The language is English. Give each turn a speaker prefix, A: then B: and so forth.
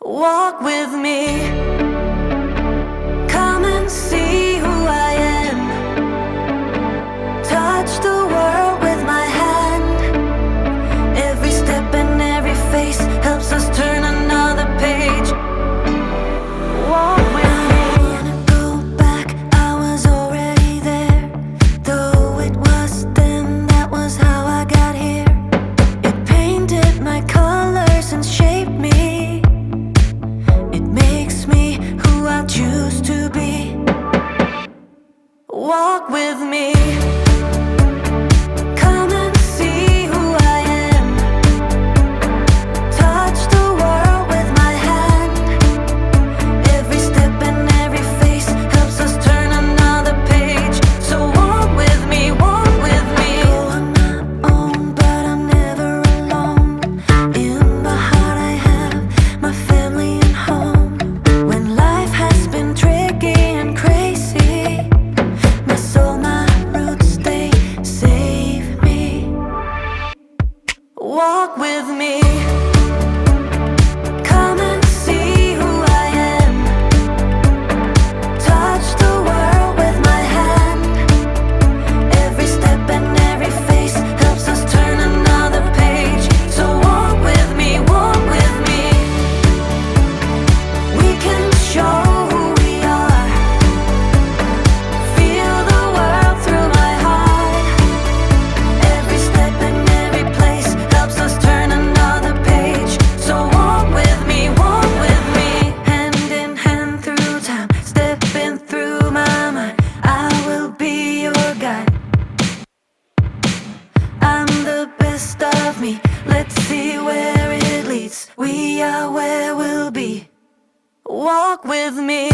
A: Walk with me, come and see who I am. Touch the world with my hand. Every step and every face helps us turn another page. Walk with me. I wanna go back, I was already there. Though it was then, that was how I got here. It painted my colors and shaped me. I choose to be. Walk with me, come and see who I am. Touch the world with my hand. Every step and every face helps us turn another page. So walk with me, walk with me. Go on my own, but I'm never alone. In my heart I have my family and home. Walk with me, come and see who I am. Touch the world with my hand. Every step and every face helps us turn another page. So walk with me, walk with me. We can show who we are. Feel the world through my heart. Every step and every place helps us turn another page. So walk with me, hand in hand through time, stepping through my mind. I will be your guide. I'm the best of me, let's see where it leads. We are where we'll be. Walk with me.